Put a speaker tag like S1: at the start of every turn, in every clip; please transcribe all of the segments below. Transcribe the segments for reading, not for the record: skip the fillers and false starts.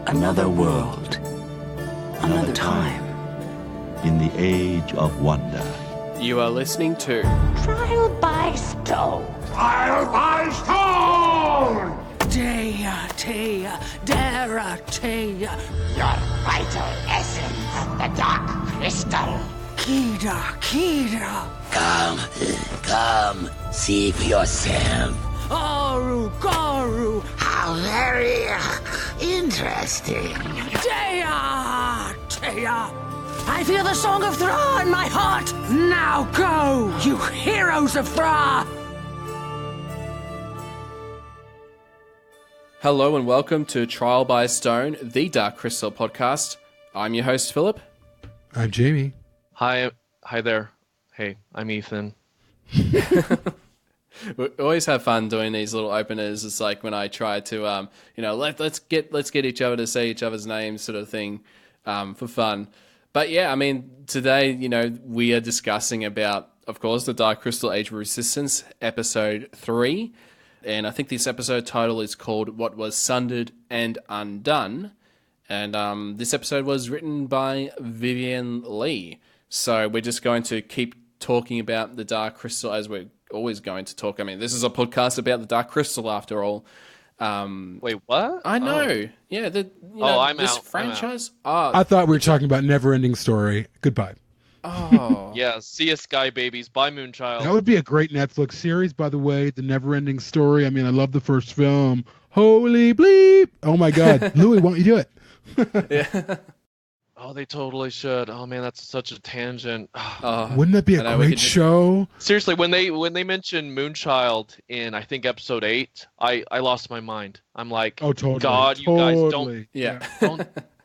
S1: Another world. Another time.
S2: In the age of wonder.
S3: You are listening to
S4: Trial by Stone.
S5: Trial by Stone!
S1: Dea, Tea, Dara, Tea.
S4: Your vital essence, the dark crystal.
S1: Kida, Kida.
S6: Come, see for yourself.
S1: Aru, Garu.
S6: How very interesting.
S1: Dea, Tea. I feel the song of Thra in my heart. Now go, you heroes of Thra.
S3: Hello and welcome to Trial by Stone, the Dark Crystal podcast. I'm your host, Philip.
S7: I'm Jamie.
S8: Hi there. Hey, I'm Ethan.
S3: We always have fun doing these little openers. It's like when I try to, let's get each other to say each other's names, sort of thing, for fun. But yeah, I mean, today, we are discussing about, of course, the Dark Crystal Age of Resistance, episode 3. And I think this episode title is called What Was Sundered and Undone. And this episode was written by Vivian Lee. So we're just going to keep talking about the Dark Crystal as we're always going to talk. I mean, this is a podcast about the Dark Crystal after all.
S8: Wait, what?
S3: I know. Oh. Yeah.
S8: I'm
S3: this
S8: out.
S3: franchise.
S7: I thought we were talking about Neverending Story. Goodbye.
S3: Oh.
S8: Yeah, see ya, Sky Babies. Bye, Moonchild.
S7: That would be a great Netflix series, by the way. The Neverending Story. I mean, I love the first film. Holy bleep! Oh my God, Louis, why don't you do it?
S3: Yeah.
S8: Oh, they totally should. Oh man, that's such a tangent.
S7: Wouldn't that be a great show?
S8: Seriously, when they mentioned Moonchild in I think episode 8, I lost my mind. I'm like,
S7: oh totally,
S8: God, you guys don't,
S3: yeah,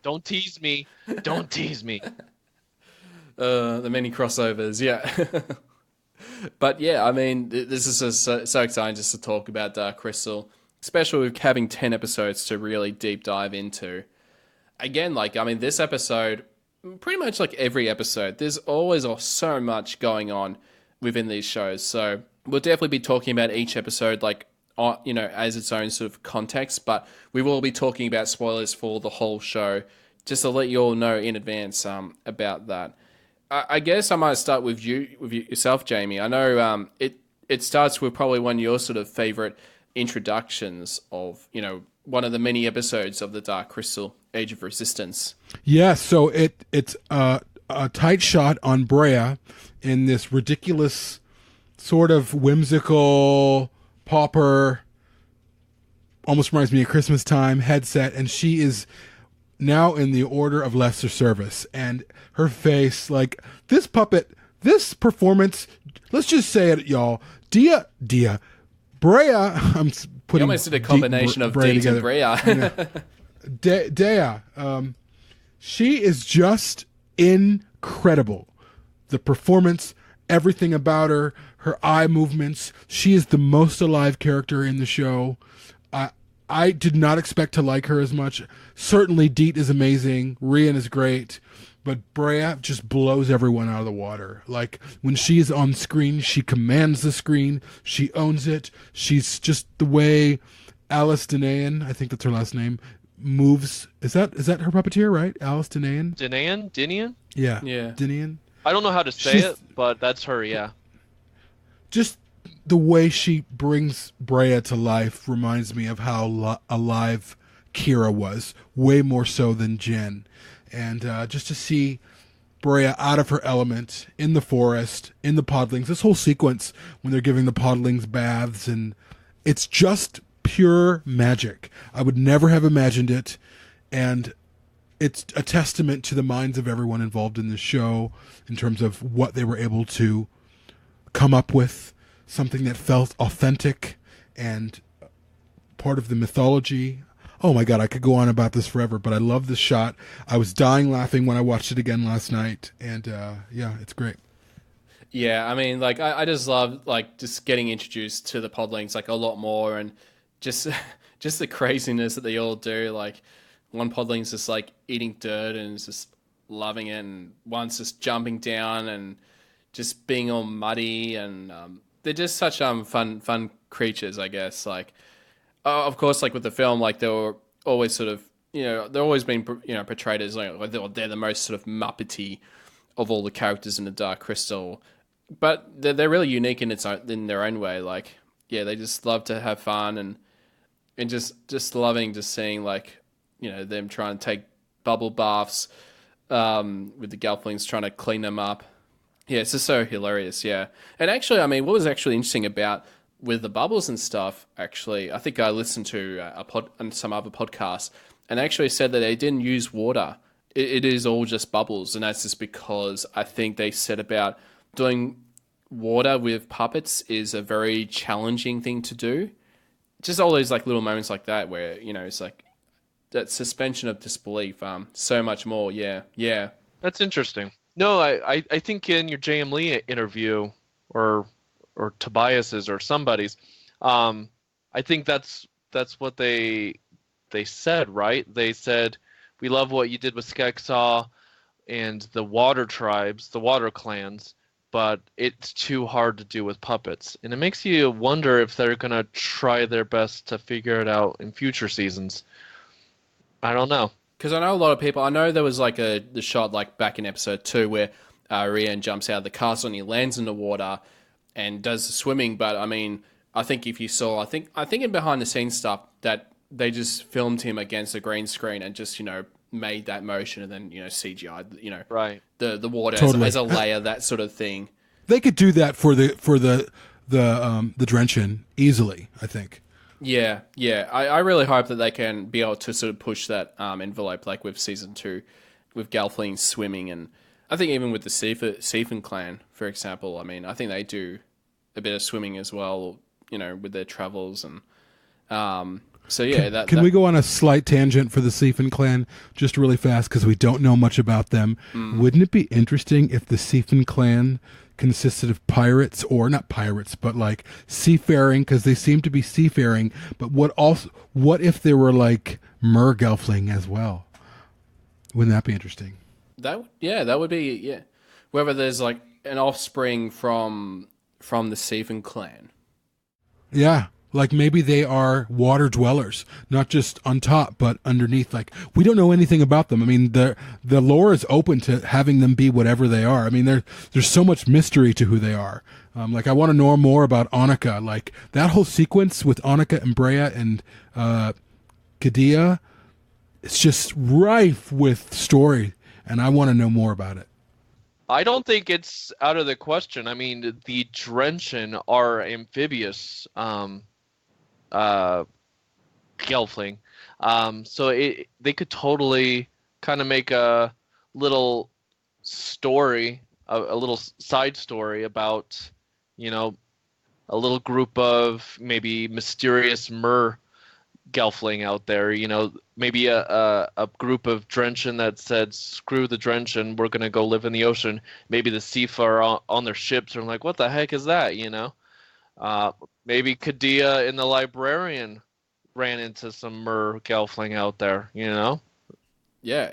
S8: don't tease me, don't tease me.
S3: The many crossovers, yeah. But yeah, I mean, this is so exciting just to talk about Dark Crystal, especially with having 10 episodes to really deep dive into. Again, this episode, pretty much like every episode, there's always so much going on within these shows. So we'll definitely be talking about each episode, as its own sort of context, but we will be talking about spoilers for the whole show, just to let you all know in advance about that. I guess I might start with yourself, Jamie. I know it starts with probably one of your sort of favorite introductions of, one of the many episodes of the Dark Crystal Age of Resistance.
S7: Yeah, so it's a tight shot on Brea in this ridiculous sort of whimsical pauper, almost reminds me of Christmas time headset, and she is now in the Order of Lesser Service, and her face, like, this puppet, this performance, let's just say it, y'all, Dia, Brea, I'm putting...
S3: You almost did a combination of Deet and Brea.
S7: Dea, she is just incredible. The performance, everything about her, her eye movements, she is the most alive character in the show. I did not expect to like her as much. Certainly Deet is amazing, Rian is great, but Brea just blows everyone out of the water. Like, when she's on screen, she commands the screen, she owns it. She's just the way Alice Danayan, I think that's her last name, moves. Is that her puppeteer, right? Alice Danayan?
S8: Dinian?
S7: Yeah.
S3: Yeah.
S7: Dinian?
S8: I don't know how to say it, but that's her, yeah.
S7: Just the way she brings Brea to life reminds me of how alive Kira was, way more so than Jen. And just to see Brea out of her element in the forest, in the Podlings, this whole sequence when they're giving the Podlings baths, and it's just pure magic. I would never have imagined it, and it's a testament to the minds of everyone involved in the show in terms of what they were able to come up with, something that felt authentic and part of the mythology. Oh my God, I could go on about this forever, but I love this shot. I was dying laughing when I watched it again last night, and yeah, it's great.
S3: Yeah, I mean, I just love just getting introduced to the Podlings a lot more, and just the craziness that they all do. Like, one Podling's just eating dirt and is just loving it, and one's just jumping down and just being all muddy, and they're just such fun creatures, I guess. Of course, with the film, they were always sort of they're always been portrayed as like they're the most sort of Muppety of all the characters in the Dark Crystal, but they're really unique in their own way. Like, yeah, they just love to have fun and just loving just seeing like them trying to take bubble baths with the Gelflings, trying to clean them up. Yeah, it's just so hilarious. Yeah, and actually, I mean, what was actually interesting about with the bubbles and stuff, actually, I think I listened to some other podcasts, and they actually said that they didn't use water. It is all just bubbles, and that's just because I think they said about doing water with puppets is a very challenging thing to do. Just all those like little moments like that where, it's like that suspension of disbelief, so much more. Yeah.
S8: That's interesting. No, I think in your J.M. Lee interview or Tobias's or somebody's, I think that's what they said, right? They said, we love what you did with Skeksaw and the water tribes, the water clans, but it's too hard to do with puppets. And it makes you wonder if they're going to try their best to figure it out in future seasons. I don't know.
S3: Because I know a lot of people, I know there was like the shot like back in episode 2 where Rian jumps out of the castle and he lands in the water and does the swimming. But I mean, I think if you saw, I think in behind the scenes stuff that they just filmed him against a green screen and just, made that motion and then, CGI,
S8: right.
S3: the water
S7: Totally.
S3: as a layer, that sort of thing.
S7: They could do that for the Drenchen easily, I think.
S3: Yeah. I really hope that they can be able to sort of push that envelope like with season 2 with Gelflings swimming, and I think even with the Siphon clan, for example, I mean, I think they do a bit of swimming as well, with their travels and so yeah.
S7: Can we go on a slight tangent for the Siphon clan just really fast because we don't know much about them? Wouldn't it be interesting if the Siphon clan consisted of pirates, or not pirates, but like seafaring, because they seem to be seafaring, but what if they were like Mer Gelfling as well? Wouldn't that be interesting?
S3: That would be whether there's like an offspring from the Siphon clan.
S7: Yeah, like maybe they are water dwellers, not just on top, but underneath. Like, we don't know anything about them. I mean, the lore is open to having them be whatever they are. I mean, there's so much mystery to who they are. Like, I want to know more about Annika. Like, that whole sequence with Annika and Brea and Kadia, it's just rife with story, and I want to know more about it.
S8: I don't think it's out of the question. I mean, the Drenchen are amphibious Gelfling. So they could totally kind of make a little story, a little side story about, a little group of maybe mysterious Mer Gelfling out there, maybe a group of Drenchen that said, screw the Drenchen, we're going to go live in the ocean. Maybe the Sifa are on their ships are like, what the heck is that, Maybe Kadia and the Librarian ran into some Mer Gelfling out there,
S3: Yeah.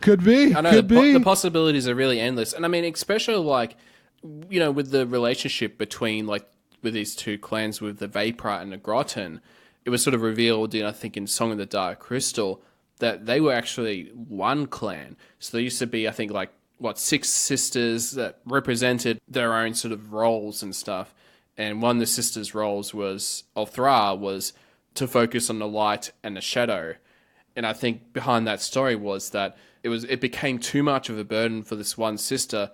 S7: Could be.
S3: I know
S7: could be.
S3: The possibilities are really endless. And I mean, especially like, with the relationship between like with these two clans, with the Vapor and the Groton, it was sort of revealed I think in Song of the Dark Crystal that they were actually one clan. So there used to be, I think, like 6 sisters that represented their own sort of roles and stuff. And one of the sisters' roles was Aughra was to focus on the light and the shadow. And I think behind that story was that it became too much of a burden for this one sister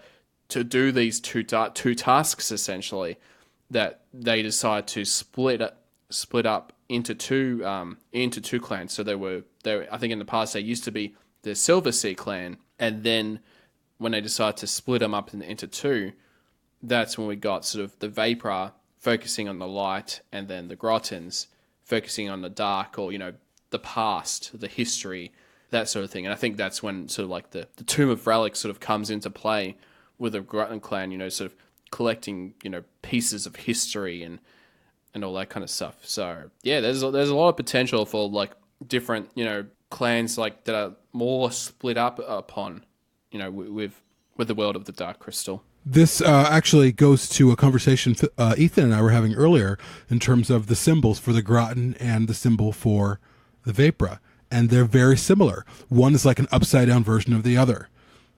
S3: to do these two tasks essentially, that they decided to split up into two clans. So I think in the past they used to be the Silver Sea clan, and then when they decided to split them up into two, that's when we got sort of the Vapor focusing on the light, and then the Grotons focusing on the dark, or the past, the history, that sort of thing. And I think that's when sort of like the Tomb of Relics sort of comes into play with the Groton clan, sort of collecting pieces of history and all that kind of stuff. So yeah, there's a lot of potential for like different clans like that are more split up upon with the world of the Dark Crystal.
S7: This actually goes to a conversation Ethan and I were having earlier in terms of the symbols for the Groton and the symbol for the Vapor. and they're very similar. One is like an upside down version of the other.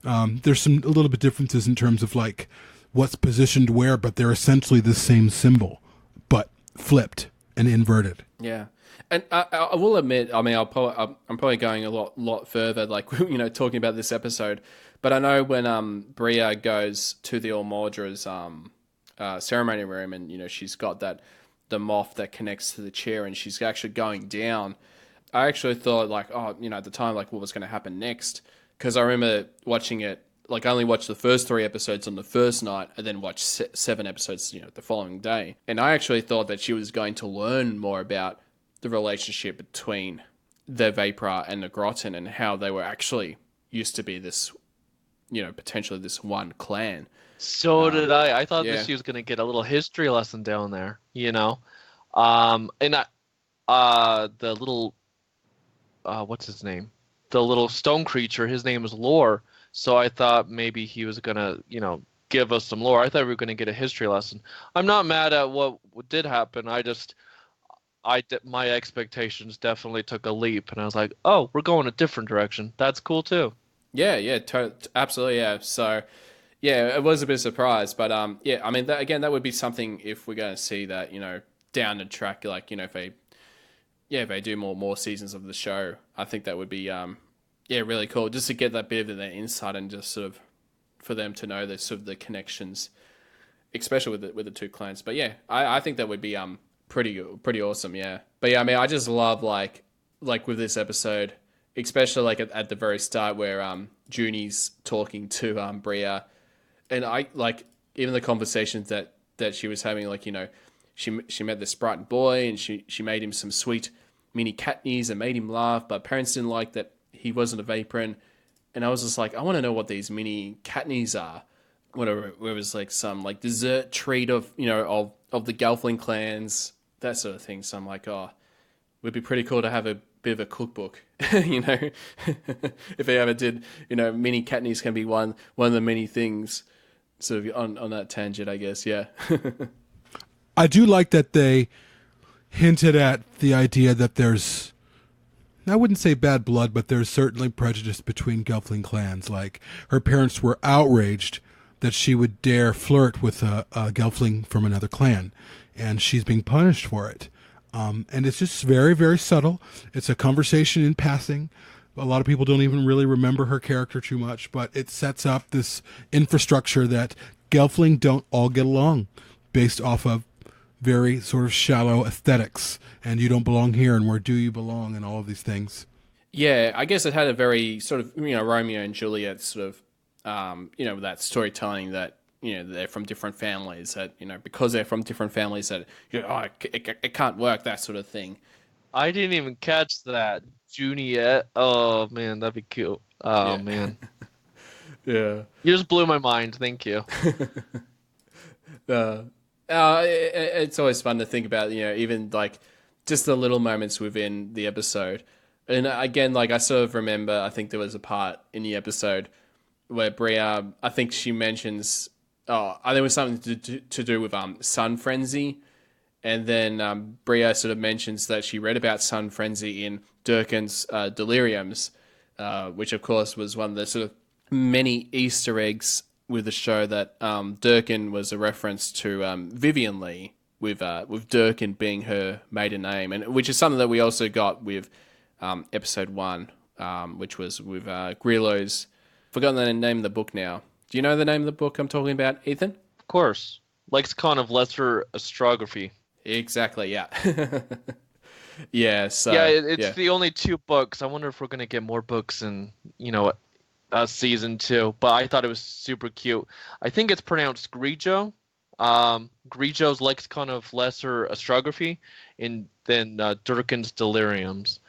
S7: There's a little bit differences in terms of like what's positioned where, but they're essentially the same symbol, but flipped and inverted.
S3: Yeah. And I will admit, I mean, I'm probably going a lot further, like, talking about this episode. But I know when Bria goes to the Almordra's ceremony room, and she's got the moth that connects to the chair, and she's actually going down. I actually thought like, at the time, like, what was going to happen next? Because I remember watching it, like, I only watched the first 3 episodes on the first night, and then watched 7 episodes, the following day. And I actually thought that she was going to learn more about the relationship between the Vapra and the Grotton, and how they were actually used to be this, potentially this one clan.
S8: So did I. I thought
S3: yeah.
S8: that she was going to get a little history lesson down there, And the little, what's his name? The little stone creature, his name is Lore. So I thought maybe he was going to, give us some lore. I thought we were going to get a history lesson. I'm not mad at what did happen. My expectations definitely took a leap, and I was like, oh, we're going a different direction. That's cool too.
S3: Yeah, absolutely, yeah. So, yeah, it was a bit of a surprise, but yeah, I mean, that would be something if we're going to see that, down the track, like, if they do more seasons of the show, I think that would be, really cool, just to get that bit of their insight, and just sort of for them to know the sort of the connections, especially with the 2 clans. But yeah, I think that would be pretty awesome, yeah. But yeah, I mean, I just love like with this episode, especially like at the very start where Juni's talking to Bria, and I like even the conversations that she was having, like, she met this Sprighton boy, and she made him some sweet mini catnies and made him laugh, but parents didn't like that he wasn't a Vaporin, and I was just like, I want to know what these mini catnies are. Whatever, it was like some like dessert treat of of the Gelfling clans, that sort of thing. So I'm like, it would be pretty cool to have a bit of a cookbook, if they ever did, mini catnies can be one of the many things, sort of on that tangent, I guess, yeah.
S7: I do like that they hinted at the idea that there's, I wouldn't say bad blood, but there's certainly prejudice between Gelfling clans. Like, her parents were outraged that she would dare flirt with a Gelfling from another clan, and she's being punished for it. And it's just very, very subtle. It's a conversation in passing. A lot of people don't even really remember her character too much, but it sets up this infrastructure that Gelfling don't all get along, based off of very sort of shallow aesthetics, and you don't belong here, and where do you belong, and all of these things.
S3: Yeah, I guess it had a very sort of, Romeo and Juliet sort of, that storytelling that, they're from different families, that, because they're from different families, that, it can't work, that sort of thing.
S8: I didn't even catch that. Juni, oh man, that'd be cute. Oh, yeah. Man.
S3: Yeah.
S8: You just blew my mind. Thank you.
S3: It's always fun to think about, even like just the little moments within the episode. And again, like, I sort of remember, I think there was a part in the episode where Bria, I think she mentions, there was something to do with Sun Frenzy. And then Bria sort of mentions that she read about Sun Frenzy in Durkin's Deliriums, which of course was one of the sort of many Easter eggs with the show, that Durkin was a reference to Vivian Lee, with Durkin being her maiden name, and which is something that we also got with episode 1, which was with Grillo's. Forgotten the name of the book now. Do you know the name of the book I'm talking about, Ethan?
S8: Of course. Lexicon of Lesser Astrography.
S3: Exactly, yeah. Yeah, so...
S8: Yeah, it's the only 2 books. I wonder if we're going to get more books in, season 2. But I thought it was super cute. I think it's pronounced Grigio. Grigio's Lexicon of Lesser Astrography, and then Durkin's Deliriums.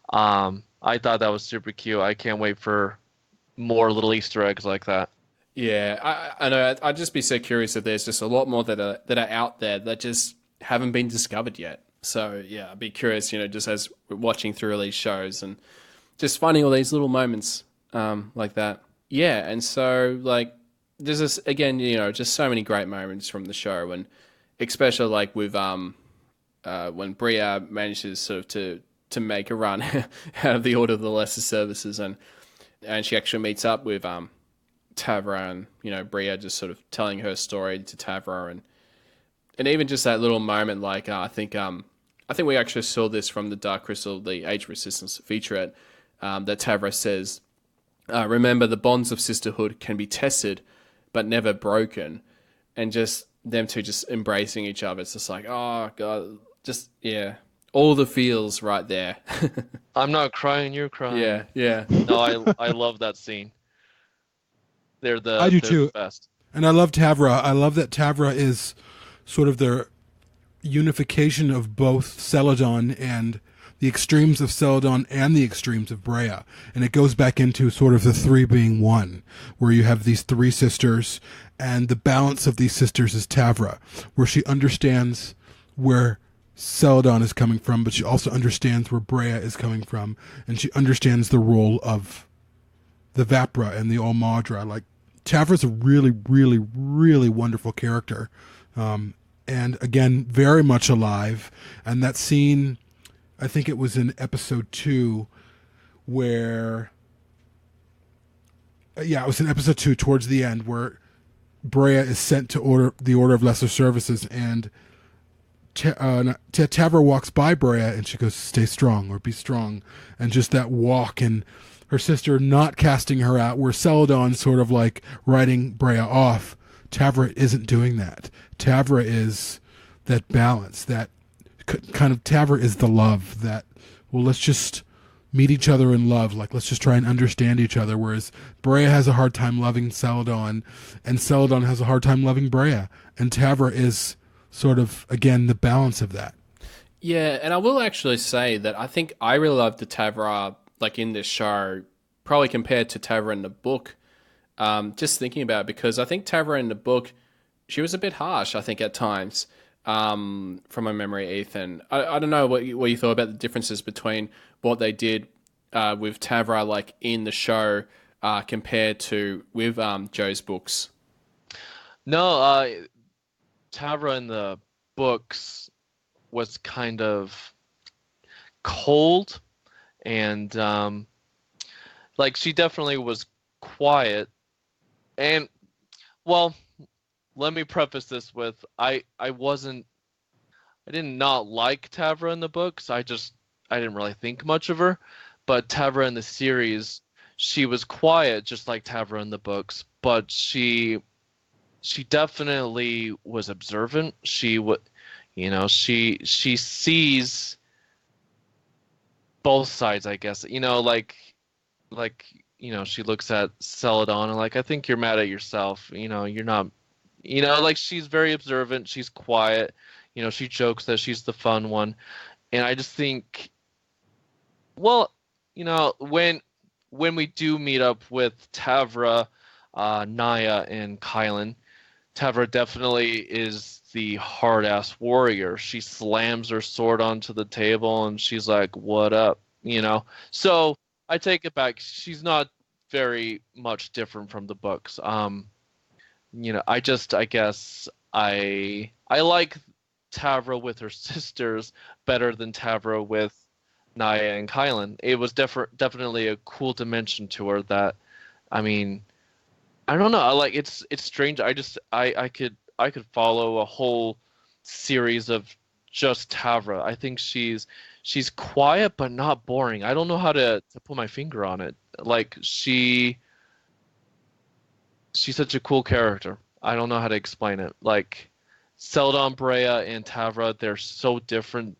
S8: I thought that was super cute. I can't wait for more little Easter eggs like that.
S3: Yeah, I know. I'd just be so curious if there's just a lot more that are out there that just haven't been discovered yet. So yeah, I'd be curious, just as we're watching through all these shows and just finding all these little moments like that. Yeah, and so like there's this again, just so many great moments from the show, and especially like with when Bria manages sort of to to make a run out of the Order of the Lesser Services, and she actually meets up with Tavra, and Bria just sort of telling her story to Tavra, and even just that little moment, like I think we actually saw this from the Dark Crystal, the Age of Resistance featurette, that Tavra says, remember, the bonds of sisterhood can be tested but never broken. And just them two just embracing each other, it's just like, oh god, just all the feels right there.
S8: I'm not crying, you're crying.
S3: Yeah.
S8: No, I love that scene. I do
S7: too.
S8: The best.
S7: And I love Tavra. I love that Tavra is sort of their unification of both Celadon and the extremes of Celadon and the extremes of Brea. And it goes back into sort of the three being one, where you have these three sisters, and the balance of these sisters is Tavra, where she understands where Celadon is coming from, but she also understands where Brea is coming from, and she understands the role of the Vapra and the Almadra. Like, Tavra's a really, really, really wonderful character. And again, very much alive. And that scene, I think it was in episode 2, where, it was in episode 2 towards the end, where Brea is sent to the Order of Lesser Services, and Tavra walks by Brea and she goes, stay strong, or be strong. And just that walk, and her sister not casting her out, where Celadon's sort of like writing Brea off. Tavra isn't doing that. Tavra is that balance, that kind of, Tavra is the love that, well, let's just meet each other in love. Like, let's just try and understand each other. Whereas Brea has a hard time loving Celadon, and Celadon has a hard time loving Brea. And Tavra is sort of, again, the balance of that.
S3: Yeah, and I will actually say that I think I really love the Tavra, like, in this show, probably compared to Tavra in the book. Just thinking about it, because I think Tavra in the book, she was a bit harsh, I think, at times, from my memory, Ethan. I don't know what you thought about the differences between what they did with Tavra, like, in the show, compared to with Joe's books.
S8: No, Tavra in the books was kind of cold, and like, she definitely was quiet. And, well, let me preface this with, I did not like Tavra in the books. I didn't really think much of her. But Tavra in the series, she was quiet, just like Tavra in the books. But she definitely was observant. She sees both sides, I guess. She looks at Celadon and, like, I think you're mad at yourself. You're not, like, she's very observant. She's quiet. She jokes that she's the fun one. And I just think, well, when we do meet up with Tavra, Naya, and Kylan, Tavra definitely is the hard-ass warrior. She slams her sword onto the table and she's like, what up? So I take it back. She's not very much different from the books. I guess I like Tavra with her sisters better than Tavra with Naya and Kylan. It was definitely a cool dimension to her that, I don't know. It's strange. I could follow a whole series of just Tavra. I think she's quiet but not boring. I don't know how to put my finger on it. Like, she's such a cool character. I don't know how to explain it. Like, Celadon, Brea, and Tavra, they're so different,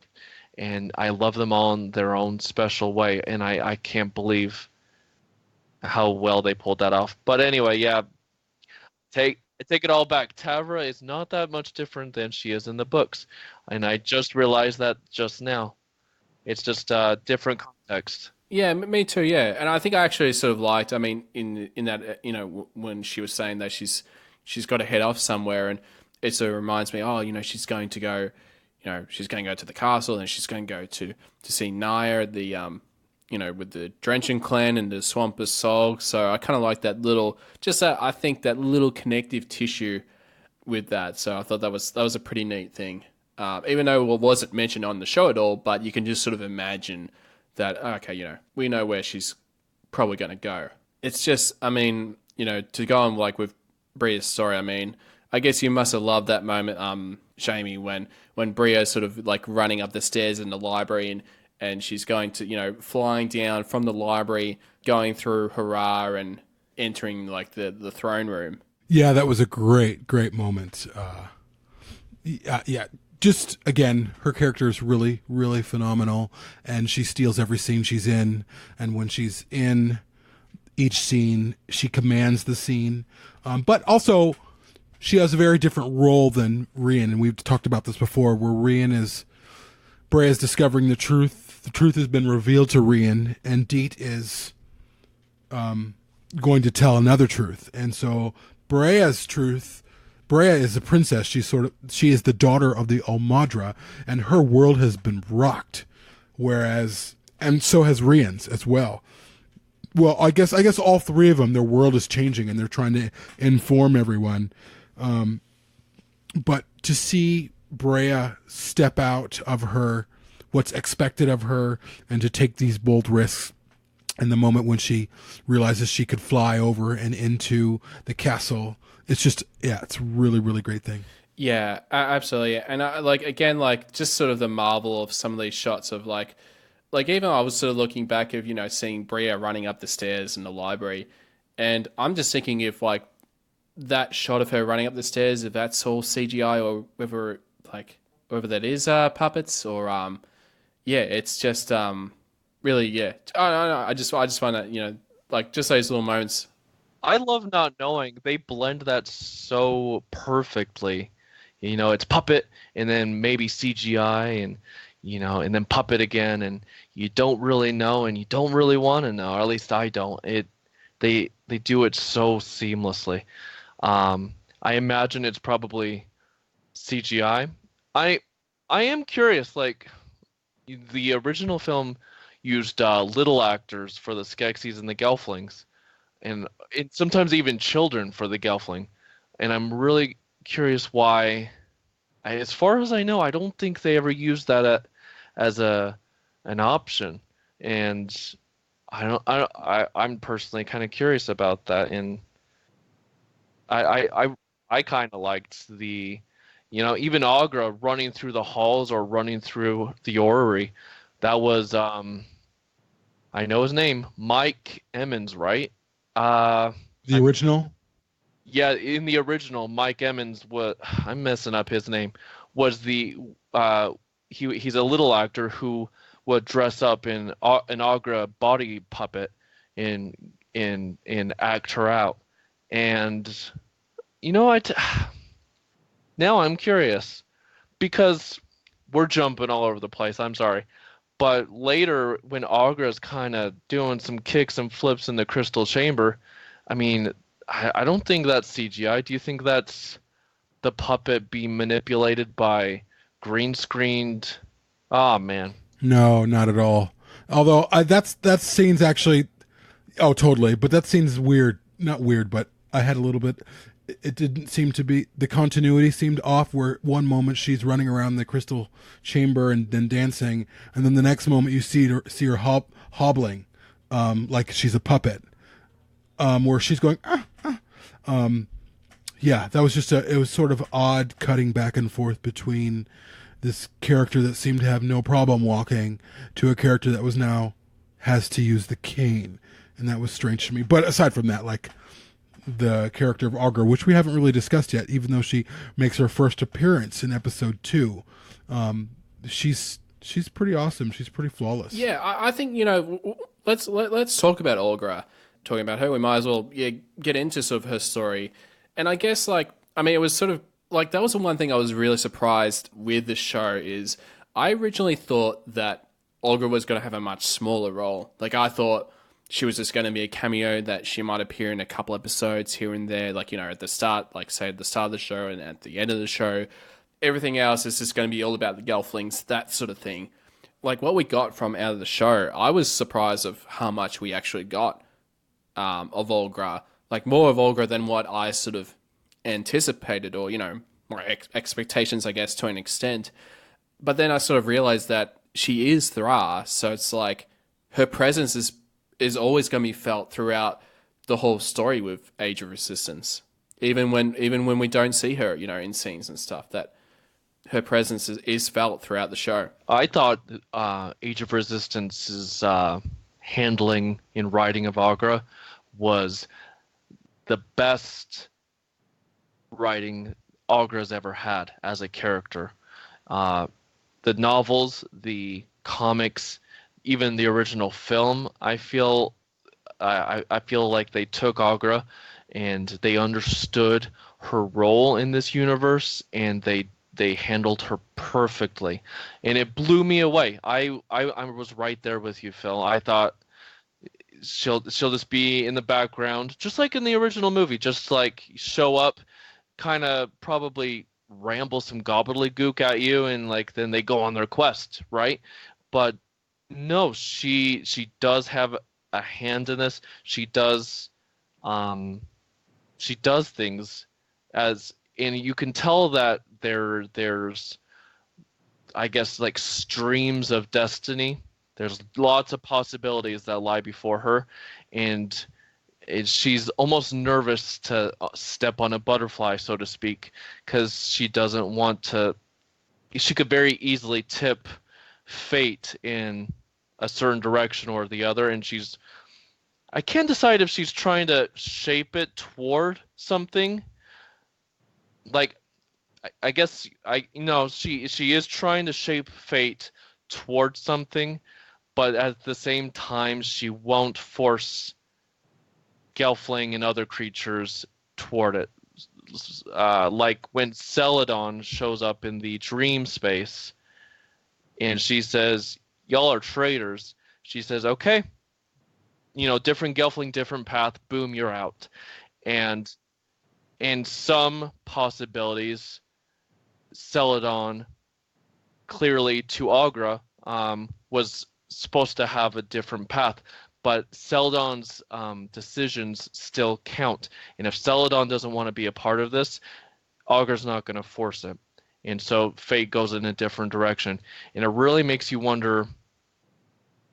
S8: and I love them all in their own special way, and I can't believe how well they pulled that off. But anyway, yeah, take it all back. Tavra is not that much different than she is in the books, and I just realized that just now. It's just a different context.
S3: Yeah, me too. Yeah, and I think I actually sort of liked. In that, when she was saying that she's got to head off somewhere, and it sort of reminds me, she's going to go, she's going to go to the castle, and she's going to go to see Naya at the, with the Drenching clan and the Swamp of Sol. So I kind of like that little, I think that little connective tissue with that. So I thought that was a pretty neat thing. Even though it wasn't mentioned on the show at all, but you can just sort of imagine that, okay, you know, we know where she's probably going to go. It's just, I mean, you know, to go on like with Bria's story, I mean, I guess you must have loved that moment, Jamie, when Bria's sort of like running up the stairs in the library and she's going to, you know, flying down from the library, going through Hurrah and entering like the throne room.
S7: Yeah, that was a great moment. Yeah. Just, again, her character is really, really phenomenal, and she steals every scene she's in, and when she's in each scene, she commands the scene. But also, she has a very different role than Rian, and we've talked about this before, where Brea is discovering the truth. The truth has been revealed to Rian, and Deet is going to tell another truth. And so Brea is a princess. She is the daughter of the Almadra, and her world has been rocked. And so has Rian's as well. Well, I guess all three of them, their world is changing, and they're trying to inform everyone. But to see Brea step out of what's expected of her, and to take these bold risks, and the moment when she realizes she could fly over and into the castle, it's just, yeah, it's a really, really great thing.
S3: Yeah, absolutely. And again, just sort of the marvel of some of these shots of like even I was sort of looking back of, you know, seeing Brea running up the stairs in the library, and I'm just thinking if like that shot of her running up the stairs, if that's all CGI or whether that is puppets or yeah, it's just really, yeah. I just find that, you know, like just those little moments.
S8: I love not knowing. They blend that so perfectly. You know, it's puppet and then maybe CGI and, you know, and then puppet again, and you don't really know and you don't really want to know, or at least I don't. They do it so seamlessly. I imagine it's probably CGI. I am curious, like the original film used little actors for the Skeksis and the Gelflings, and sometimes even children for the Gelfling. And I'm really curious why. As far as I know, I don't think they ever used that as an option. And I'm personally kind of curious about that. And I kind of liked the, you know, even Aughra running through the halls or running through the orrery. That was I know his name, Mike Emmons, right?
S7: The original?
S8: Yeah, in the original, Mike Emmons I'm messing up his name. Was the he's a little actor who would dress up in an Aughra body puppet and act her out. And you know, now I'm curious, because we're jumping all over the place. I'm sorry. But later, when Aughra's kind of doing some kicks and flips in the crystal chamber, I mean, I don't think that's CGI. Do you think that's the puppet being manipulated by green screened? Oh, man.
S7: No, not at all. Although that scene's actually, oh, totally. But that scene's weird. Not weird, but I had a little bit. It didn't seem to be, the continuity seemed off, where one moment she's running around the crystal chamber and then dancing, and then the next moment you see her hobbling, like she's a puppet, where she's going, yeah, that was it was sort of odd cutting back and forth between this character that seemed to have no problem walking to a character that was now has to use the cane, and that was strange to me. But aside from that, like, the character of Aughra, which we haven't really discussed yet, even though she makes her first appearance in episode 2. She's pretty awesome. She's pretty flawless.
S3: Yeah, I think, you know, let's talk about Aughra. Talking about her, we might as well get into sort of her story. And I guess, like, I mean, it was sort of like, that was the one thing I was really surprised with the show is I originally thought that Aughra was going to have a much smaller role. Like, I thought she was just going to be a cameo that she might appear in a couple episodes here and there, like, you know, at the start, like, say, at the start of the show and at the end of the show. Everything else is just going to be all about the Gelflings, that sort of thing. Like, what we got from out of the show, I was surprised of how much we actually got of Aughra. Like, more of Aughra than what I sort of anticipated, or, you know, more expectations, I guess, to an extent. But then I sort of realized that she is Thra, so it's like, her presence is always going to be felt throughout the whole story with Age of Resistance. Even when we don't see her, in scenes and stuff, that her presence is felt throughout the show.
S8: I thought Age of Resistance's handling and writing of Aughra was the best writing Aughra's ever had as a character. The novels, the comics, even the original film, I feel like they took Aughra and they understood her role in this universe, and they handled her perfectly, and it blew me away. I was right there with you, Phil. I thought she'll just be in the background, just like in the original movie, just like show up, kind of probably ramble some gobbledygook at you, and like then they go on their quest, right? But no, she does have a hand in this. She does things and you can tell that there's I guess like streams of destiny. There's lots of possibilities that lie before her, and she's almost nervous to step on a butterfly, so to speak, because she doesn't want to. She could very easily tip fate in a certain direction or the other, and I can't decide if she's trying to shape it toward something. Like, I guess she is trying to shape fate towards something, but at the same time she won't force Gelfling and other creatures toward it. Like when Celadon shows up in the dream space and she says, "Y'all are traitors." She says, "Okay, different Gelfling, different path, boom, you're out." And in some possibilities, Celadon clearly to Aughra was supposed to have a different path, but Celadon's decisions still count. And if Celadon doesn't want to be a part of this, Aughra's not going to force it. And so fate goes in a different direction. And it really makes you wonder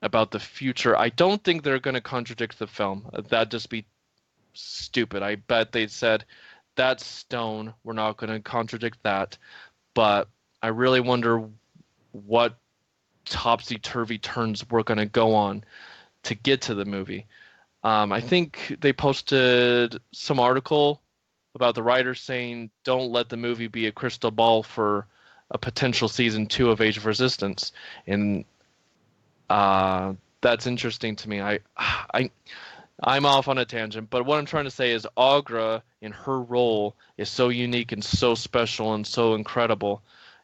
S8: about the future. I don't think they're going to contradict the film. That'd just be stupid. I bet they said, that's stone. We're not going to contradict that. But I really wonder what topsy-turvy turns we're going to go on to get to the movie. I think they posted some article about the writers saying, don't let the movie be a crystal ball for a potential season 2 of Age of Resistance. And that's interesting to me. I'm off on a tangent, but what I'm trying to say is Aughra in her role is so unique and so special and so incredible,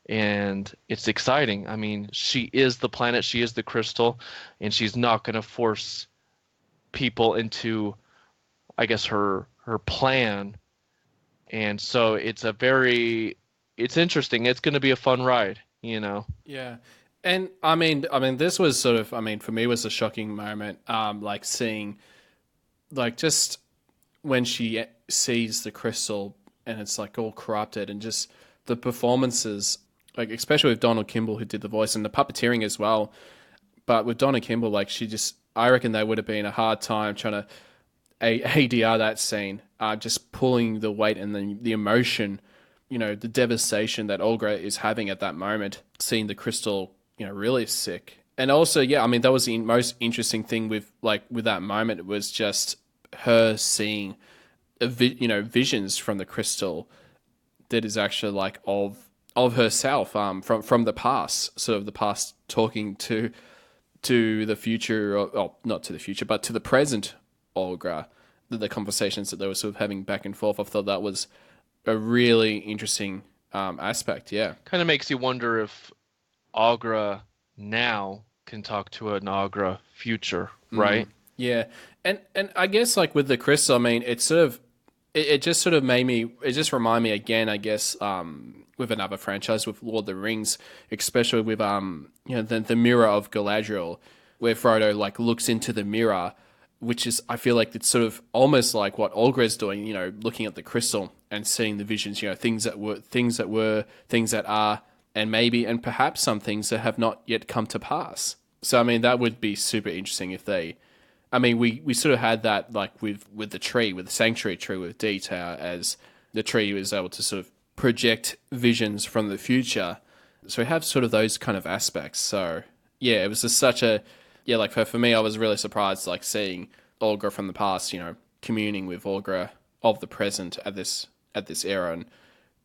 S8: and it's exciting. I mean, she is the planet, she is the crystal, and she's not going to force people into, I guess, her plan. And so it's interesting. It's going to be a fun ride,
S3: Yeah. And I mean, this was sort of, for me, was a shocking moment, like seeing, like, just when she sees the crystal and it's like all corrupted, and just the performances, like especially with Donald Kimball, who did the voice, and the puppeteering as well. But with Donna Kimball, like I reckon they would have been a hard time trying to ADR that scene, just pulling the weight and the emotion, the devastation that Aughra is having at that moment, seeing the crystal, really sick. And also, yeah, that was the most interesting thing with that moment. It was just her seeing, visions from the crystal that is actually like of herself, from the past, sort of the past talking to the future, or not to the future, but to the present Aughra. The conversations that they were sort of having back and forth. I thought that was a really interesting aspect. Yeah,
S8: kind of makes you wonder if Aughra now can talk to an Aughra future, right?
S3: Yeah, and I guess like with the crystal, it sort of it just sort of remind me again, I guess, with another franchise, with Lord of the Rings, especially with the mirror of Galadriel, where Frodo like looks into the mirror, which is, I feel like it's sort of almost like what Aughra is doing, looking at the crystal and seeing the visions, things that were, things that are, and perhaps some things that have not yet come to pass. So I mean, that would be super interesting if they. I mean, we sort of had that like with the tree, with the sanctuary tree with detail, as the tree was able to sort of project visions from the future. So we have sort of those kind of aspects. So yeah, it was just such a like for me, I was really surprised like seeing Aughra from the past, communing with Aughra of the present at this era, and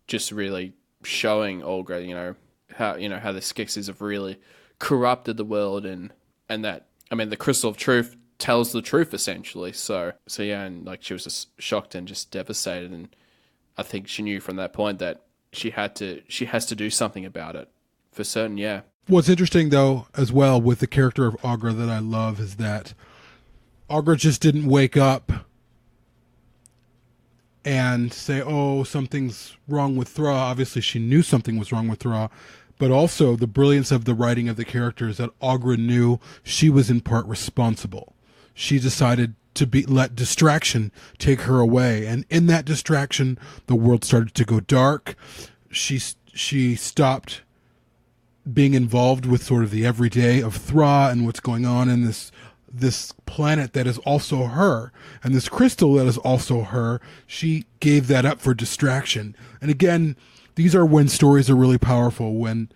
S3: just really showing Aughra, how the Skeksis have really corrupted the world, and that, I mean, the Crystal of Truth tells the truth essentially. So yeah, and like she was just shocked and just devastated, and I think she knew from that point that she has to do something about it for certain. Yeah.
S7: What's interesting though as well with the character of Aughra that I love is that Aughra just didn't wake up and say, oh, something's wrong with Thra. Obviously she knew something was wrong with Thra, but also the brilliance of the writing of the characters that Aughra knew she was in part responsible. She decided to let distraction take her away, and in that distraction the world started to go dark. She stopped being involved with sort of the everyday of Thra and what's going on in this planet that is also her, and this crystal that is also her. She gave that up for distraction. And again, these are when stories are really powerful, when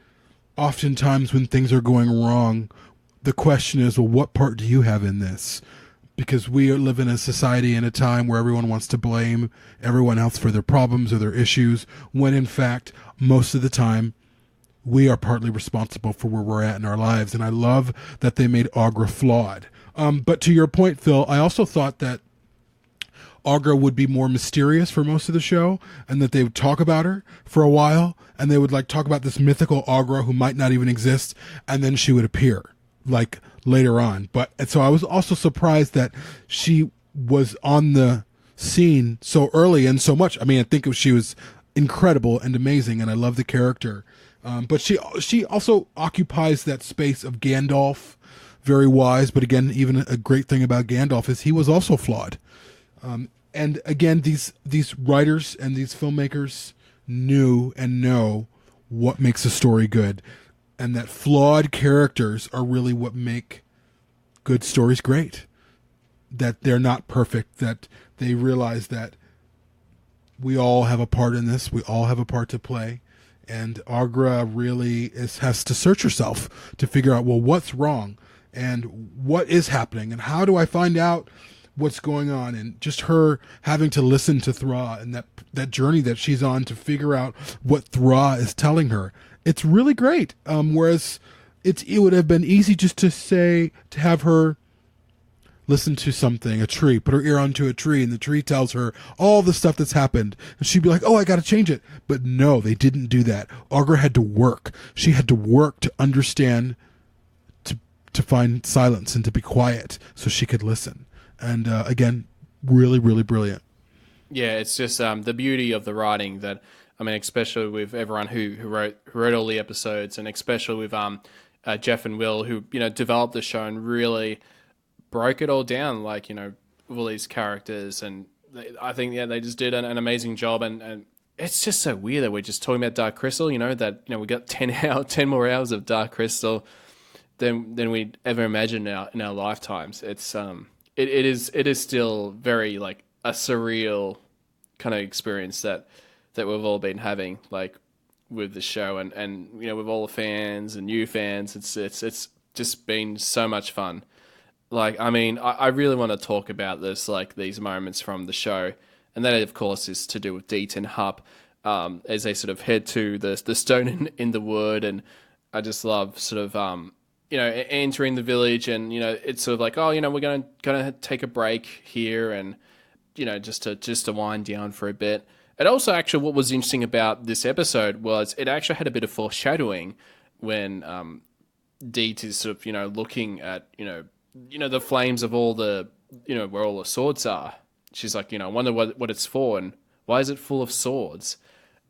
S7: oftentimes when things are going wrong, the question is, well, what part do you have in this? Because we live in a society in a time where everyone wants to blame everyone else for their problems or their issues, when in fact, most of the time, we are partly responsible for where we're at in our lives. And I love that they made Aughra flawed. But to your point, Phil, I also thought that Aughra would be more mysterious for most of the show, and that they would talk about her for a while, and they would like talk about this mythical Aughra who might not even exist, and then she would appear like later on. And so I was also surprised that she was on the scene so early and so much. I mean, I think she was incredible and amazing, and I love the character. But she also occupies that space of Gandalf, very wise. But again, even a great thing about Gandalf is he was also flawed. And again, these writers and these filmmakers knew and know what makes a story good, and that flawed characters are really what make good stories great. That they're not perfect, that they realize that we all have a part in this, we all have a part to play. And Aughra really has to search herself to figure out, well, what's wrong and what is happening and how do I find out what's going on, and just her having to listen to Thra and that journey that she's on to figure out what Thra is telling her. It's really great. Whereas it would have been easy just to have her listen to something, a tree, put her ear onto a tree, and the tree tells her all the stuff that's happened. And she'd be like, oh, I got to change it. But no, they didn't do that. Aughra had to work. She had to work to understand, to find silence and to be quiet so she could listen. And again, really, really brilliant.
S3: Yeah, it's just the beauty of the writing that, I mean, especially with everyone who wrote all the episodes, and especially with Jeff and Will, who, developed the show and really broke it all down, like, all these characters. And I think, they just did an amazing job. And it's just so weird that we're just talking about Dark Crystal, that, we got 10 more hours of Dark Crystal than we'd ever imagine in our lifetimes. It's, it is still very like a surreal kind of experience that we've all been having, like with the show, and with all the fans and new fans. It's just been so much fun. Like, I mean, I really want to talk about this, like these moments from the show, and that of course is to do with Deet and Hup, as they sort of head to the stone in the wood. And I just love sort of entering the village, and it's sort of like, oh, we're gonna take a break here, and just to wind down for a bit. And also, actually, what was interesting about this episode was it actually had a bit of foreshadowing when Deet is sort of looking at the flames of all the where all the swords are. She's like, I wonder what it's for, and why is it full of swords?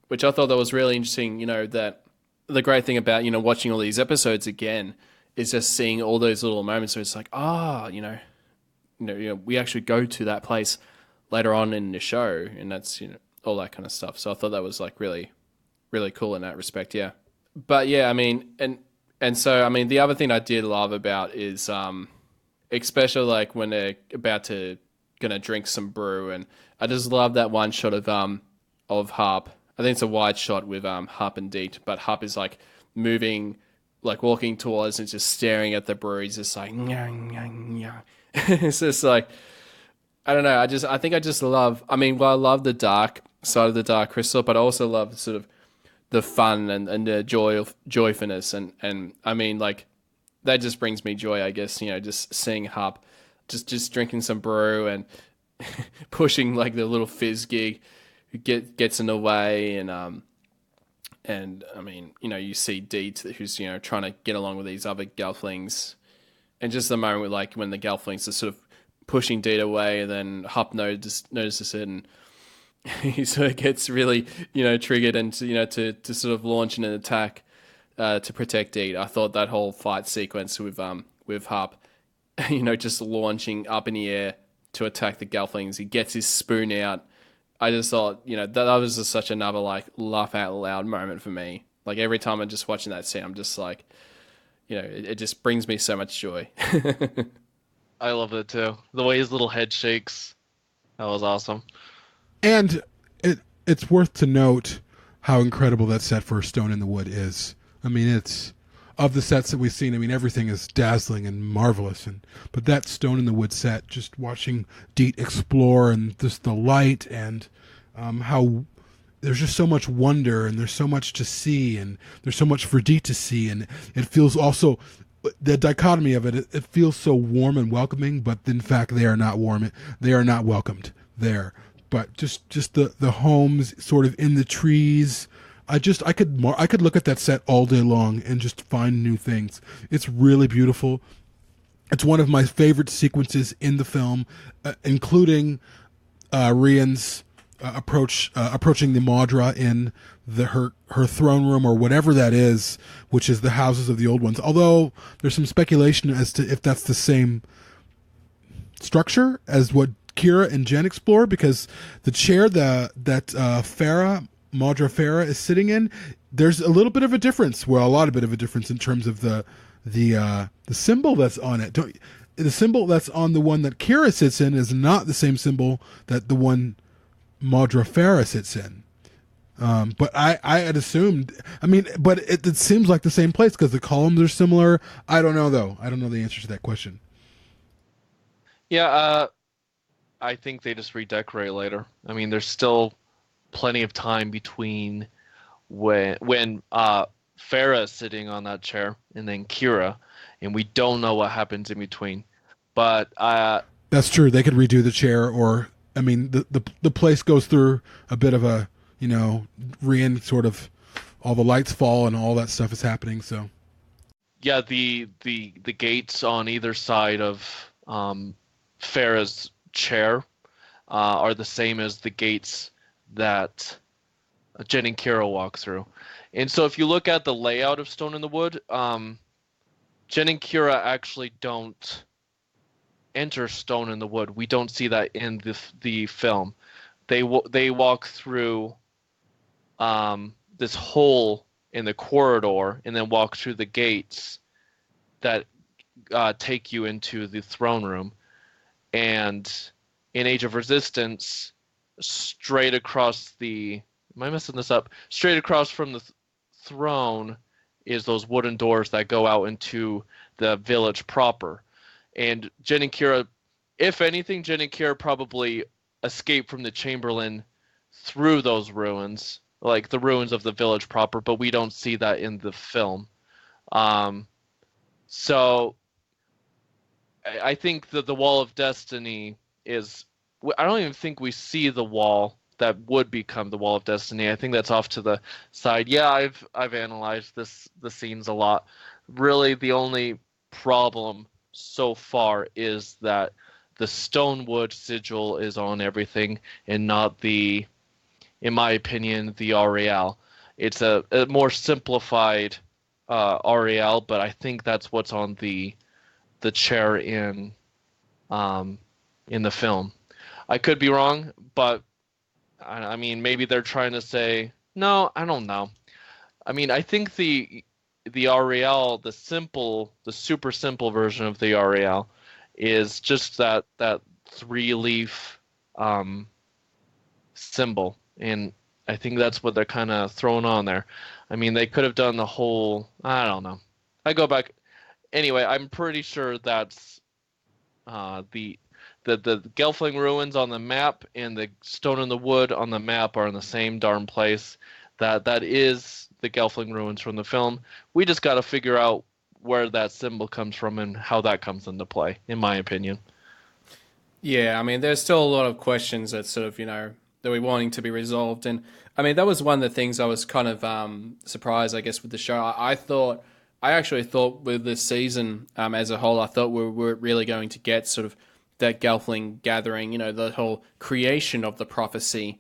S3: Which I thought that was really interesting. That the great thing about watching all these episodes again is just seeing all those little moments where it's like, we actually go to that place later on in the show, and that's all that kind of stuff. So I thought that was like really, really cool in that respect. Yeah, but yeah, I mean, and And so, I mean, the other thing I did love about is, especially like when they're about to gonna drink some brew, and I just love that one shot of Harp. I think it's a wide shot with Harp and Deet, but Harp is like moving, like walking towards and just staring at the brew. He's just like, nyah, nyah, nyah. It's just like, I don't know. I think I just love. I mean, well, I love the dark side of the Dark Crystal, but I also love sort of the fun and the joyfulness, and I mean, like, that just brings me joy. I guess, you know, just seeing Harp, just drinking some brew and pushing like the little fizz gig who gets in the way, and I mean, you know, you see Deet who's, you know, trying to get along with these other Gelflings, and just the moment with, like, when the Gelflings are sort of pushing Deet away, and then Hup notices it, and he sort of gets really, you know, triggered and, you know, to sort of launch an attack to protect Deet. I thought that whole fight sequence with Hup, you know, just launching up in the air to attack the Gelflings. He gets his spoon out. I just thought, you know, that was just such another, like, laugh out loud moment for me. Like, every time I'm just watching that scene, I'm just like, you know, it just brings me so much joy.
S8: I love it too. The way his little head shakes. That was awesome.
S7: And it's worth to note how incredible that set for Stone in the Wood is. I mean, it's, of the sets that we've seen, I mean, everything is dazzling and marvelous, but that Stone in the Wood set, just watching Deet explore, and just the light, and how there's just so much wonder, and there's so much to see, and there's so much for Deet to see, and it feels also, the dichotomy of it feels so warm and welcoming, but in fact they are not warm. They are not welcomed there. But just the homes sort of in the trees. I could look at that set all day long and just find new things. It's really beautiful. It's one of my favorite sequences in the film, including Rian's approaching the Maudra in her throne room, or whatever that is, which is the houses of the old ones. Although there's some speculation as to if that's the same structure as what Kira and Jen explore, because the chair that Maudra Farah is sitting in, there's a little bit of a difference. Well, a lot of bit of a difference in terms of the symbol that's on it. The symbol that's on the one that Kira sits in is not the same symbol that the one Maudra Farah sits in. But I had assumed. I mean, but it seems like the same place because the columns are similar. I don't know though. I don't know the answer to that question.
S8: Yeah, I think they just redecorate later. I mean, there's still plenty of time between when Farah is sitting on that chair and then Kira, and we don't know what happens in between. But
S7: that's true. They could redo the chair, or I mean, the place goes through a bit of a, you know, sort of, all the lights fall and all that stuff is happening. So
S8: yeah, the gates on either side of Farah's chair are the same as the gates that Jen and Kira walk through. And so if you look at the layout of Stone in the Wood, Jen and Kira actually don't enter Stone in the Wood. We don't see that in the film. They walk through this hole in the corridor and then walk through the gates that take you into the throne room. And in Age of Resistance, straight across am I messing this up? Straight across from the throne is those wooden doors that go out into the village proper. And Jen and Kira, if anything, Jen and Kira probably escape from the Chamberlain through those ruins, like the ruins of the village proper, but we don't see that in the film. So I think that the Wall of Destiny is, I don't even think we see the wall that would become the Wall of Destiny. I think that's off to the side. Yeah, I've analyzed the scenes a lot. Really, the only problem so far is that the Stonewood sigil is on everything and not in my opinion, the Aureal. It's a more simplified Aureal, but I think that's what's on the chair in the film. I could be wrong, but I mean, maybe they're trying to say, no, I don't know. I mean, I think the Aureale, the super simple version of the Aureale, is just that 3-leaf symbol, and I think that's what they're kind of throwing on there. I mean, they could have done the whole. I don't know. I go back. Anyway, I'm pretty sure that's the Gelfling ruins on the map and the Stone in the Wood on the map are in the same darn place. That is the Gelfling ruins from the film. We just got to figure out where that symbol comes from and how that comes into play, in my opinion.
S3: Yeah, I mean, there's still a lot of questions that sort of, that we're wanting to be resolved. And I mean, that was one of the things I was kind of surprised, I guess, with the show. I actually thought with this season as a whole, I thought we were really going to get sort of that Gelfling gathering, the whole creation of the prophecy,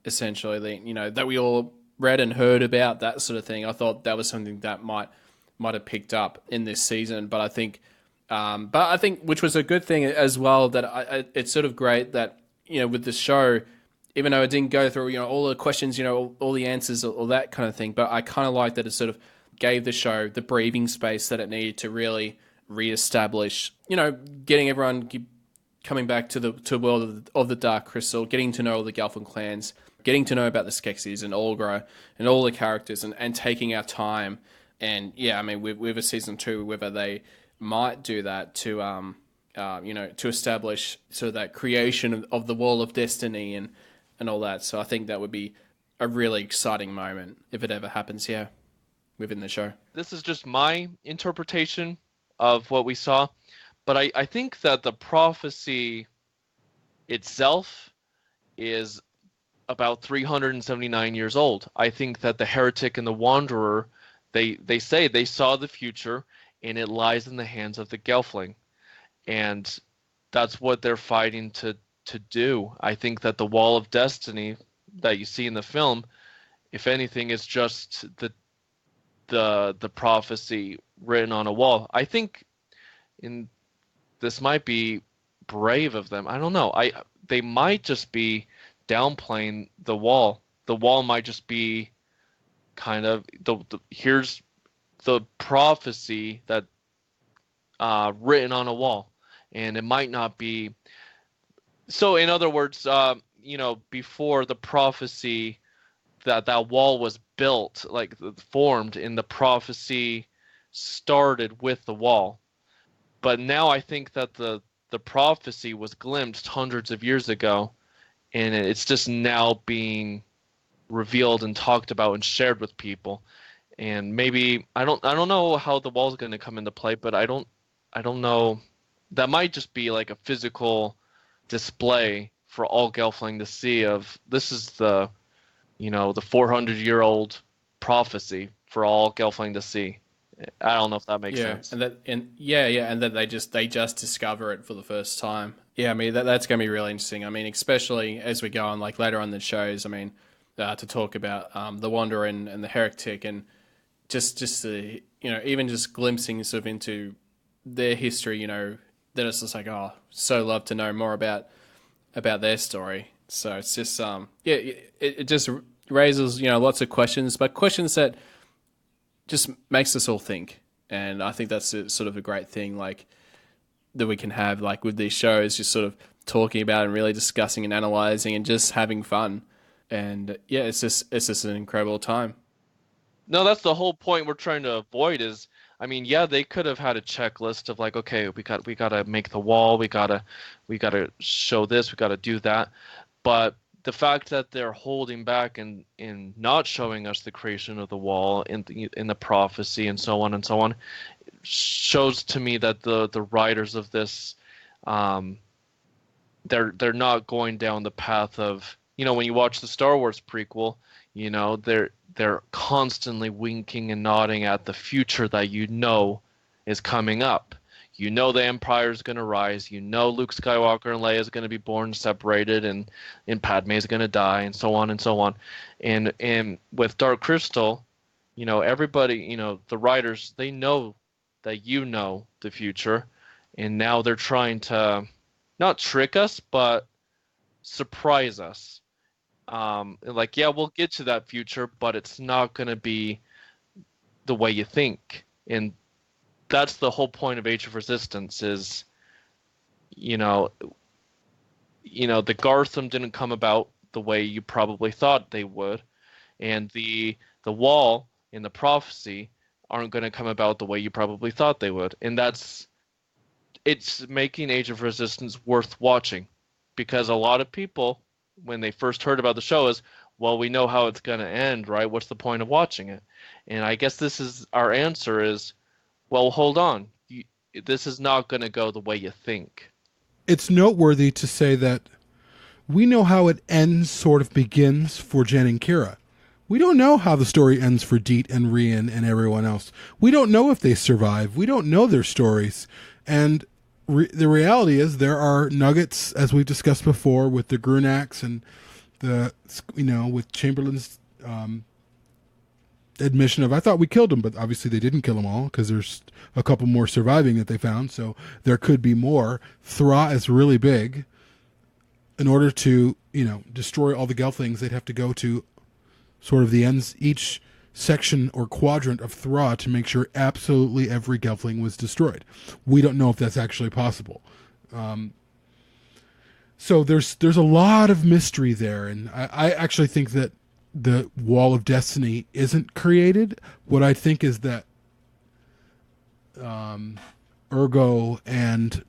S3: essentially, that we all read and heard about, that sort of thing. I thought that was something that might have picked up in this season, but I think, which was a good thing as well, that it's sort of great that, with the show, even though it didn't go through, all the questions, all the answers, all that kind of thing, but I kind of like that it sort of gave the show the breathing space that it needed to really reestablish, getting everyone coming back to the world of the Dark Crystal, getting to know all the Gelfling clans, getting to know about the Skeksis and Aughra and all the characters, and taking our time. And yeah, I mean, with a season 2, whether they might do that to, to establish sort of that creation of the Wall of Destiny and all that. So I think that would be a really exciting moment if it ever happens, within the show.
S8: This is just my interpretation of what we saw, but I think that the prophecy itself is about 379 years old. I think that the heretic and the wanderer, they say they saw the future and it lies in the hands of the Gelfling, and that's what they're fighting to do. I think that the Wall of Destiny that you see in the film, if anything, is just the prophecy written on a wall. I think this might be brave of them. I don't know. They might just be downplaying the wall. The wall might just be kind of here's the prophecy that written on a wall, and it might not be. So in other words, before the prophecy, that wall was built, like formed, and the prophecy started with the wall. But now I think that the prophecy was glimpsed hundreds of years ago, and it's just now being revealed and talked about and shared with people. And maybe I don't know how the wall is going to come into play, but I don't know. That might just be like a physical display for all Gelfling to see of this is the 400-year-old prophecy for all Gelfling to see. I don't know if that makes sense.
S3: And that they just discover it for the first time. Yeah, I mean that's going to be really interesting. I mean, especially as we go on like later on the shows. I mean, to talk about the Wanderer and the Heretic, and just the even just glimpsing sort of into their history. Then it's just like, oh, so love to know more about their story. So it's just it just raises lots of questions, but questions that just makes us all think. And I think that's sort of a great thing, like that we can have like with these shows, just sort of talking about and really discussing and analyzing and just having fun. And yeah, it's just an incredible time.
S8: No, that's the whole point we're trying to avoid is, I mean, yeah, they could have had a checklist of like, okay, we got to make the wall, we got to show this, we got to do that. But the fact that they're holding back and not showing us the creation of the wall in the prophecy and so on shows to me that the writers of this, they're not going down the path of, when you watch the Star Wars prequel, they're constantly winking and nodding at the future that is coming up. The Empire is going to rise. Luke Skywalker and Leia is going to be born separated, and Padme is going to die, and so on and so on. And with Dark Crystal, everybody, the writers, they know that the future, and now they're trying to not trick us, but surprise us. Like, yeah, we'll get to that future, but it's not going to be the way you think. And that's the whole point of Age of Resistance is, the Gartham didn't come about the way you probably thought they would, and the Wall and the Prophecy aren't going to come about the way you probably thought they would. And it's making Age of Resistance worth watching, because a lot of people, when they first heard about the show, is, well, we know how it's going to end, right? What's the point of watching it? And I guess this is our answer is, well, hold on. This is not going to go the way you think.
S7: It's noteworthy to say that we know how it ends, sort of begins for Jen and Kira. We don't know how the story ends for Deet and Rian and everyone else. We don't know if they survive. We don't know their stories. And the reality is there are nuggets, as we've discussed before, with the Grunax and with Chamberlain's admission of, I thought we killed him, but obviously they didn't kill them all, because there's a couple more surviving that they found, so there could be more. Thra is really big. In order to, destroy all the Gelflings, they'd have to go to sort of the ends, each section or quadrant of Thra, to make sure absolutely every Gelfling was destroyed. We don't know if that's actually possible. So there's a lot of mystery there, and I actually think that the Wall of Destiny isn't created. What I think is that Ergo and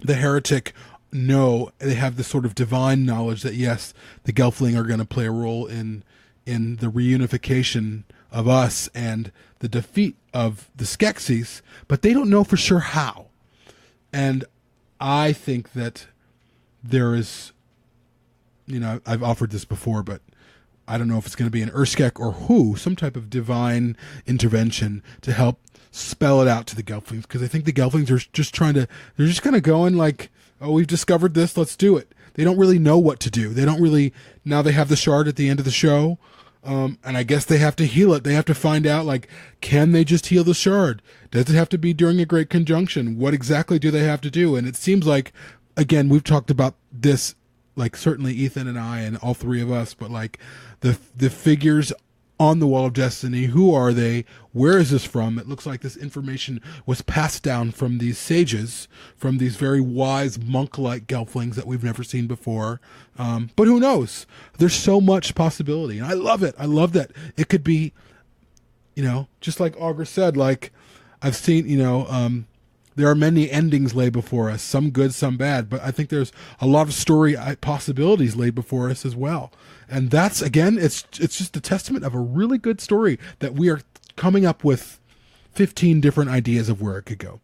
S7: the Heretic they have this sort of divine knowledge that, yes, the Gelfling are going to play a role in the reunification of us and the defeat of the Skeksis, but they don't know for sure how. And I think that there is, I've offered this before, but I don't know if it's going to be an Urskek or some type of divine intervention to help spell it out to the Gelflings, because I think the Gelflings are just they're just kind of going like, oh, we've discovered this, let's do it. They don't really know what to do. They don't really, now they have the shard at the end of the show, and I guess they have to heal it. They have to find out, like, can they just heal the shard? Does it have to be during a Great Conjunction? What exactly do they have to do? And it seems like, again, we've talked about this, like, certainly Ethan and I and all three of us, but like the figures on the Wall of Destiny, who are they? Where is this from? It looks like this information was passed down from these sages, from these very wise monk-like Gelflings that we've never seen before. But who knows? There's so much possibility, and I love it. I love that it could be, just like Aughra said, like I've seen, there are many endings laid before us, some good, some bad, but I think there's a lot of story possibilities laid before us as well. And that's, again, it's just a testament of a really good story that we are coming up with 15 different ideas of where it could go.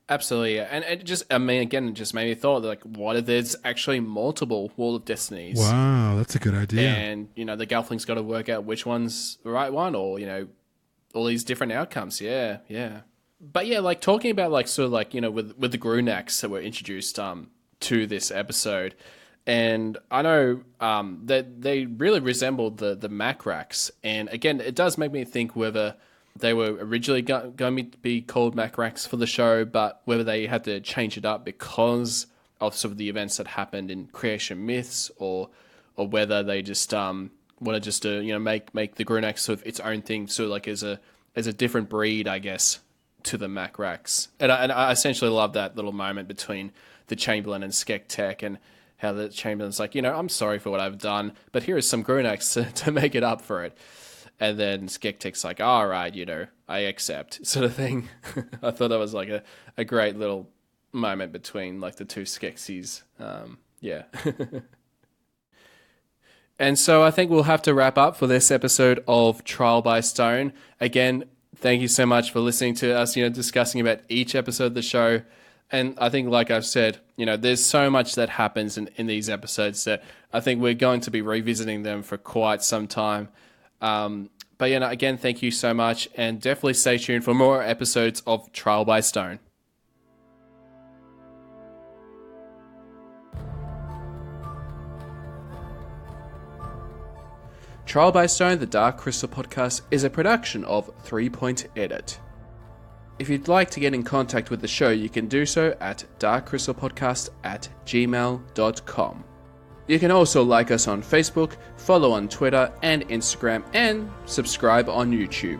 S3: Absolutely. And it just, again, it just made me thought, like, what if there's actually multiple Wall of Destinies?
S7: Wow, that's a good idea.
S3: And, the Gelfling's got to work out which one's the right one, or, all these different outcomes. Yeah. But yeah, like talking about like sort of like, with the Grunax that were introduced to this episode, and I know that they really resembled the Macrax, and again, it does make me think whether they were originally going to be called Macrax for the show, but whether they had to change it up because of sort of the events that happened in creation myths, or whether they just wanted just to make the Grunax sort of its own thing, sort of like as a different breed, I guess, to the Macrax. And I essentially love that little moment between the Chamberlain and Skek Tech, and how the Chamberlain's like, I'm sorry for what I've done, but here is some Grunax to make it up for it. And then Skek Tech's like, all right, I accept, sort of thing. I thought that was like a great little moment between like the two Skeksis. Yeah. And so I think we'll have to wrap up for this episode of Trial by Stone. Again, thank you so much for listening to us, discussing about each episode of the show. And I think, like I've said, there's so much that happens in these episodes that I think we're going to be revisiting them for quite some time. But again, thank you so much, and definitely stay tuned for more episodes of Trial by Stone. Trial by Stone, the Dark Crystal podcast, is a production of 3 Point Edit. If you'd like to get in contact with the show, you can do so at darkcrystalpodcast@gmail.com. You can also like us on Facebook, follow on Twitter and Instagram, and subscribe on YouTube.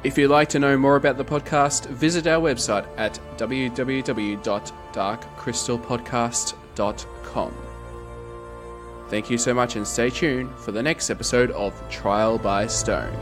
S3: If you'd like to know more about the podcast, visit our website at www.darkcrystalpodcast.com. Thank you so much and stay tuned for the next episode of Trial by Stone.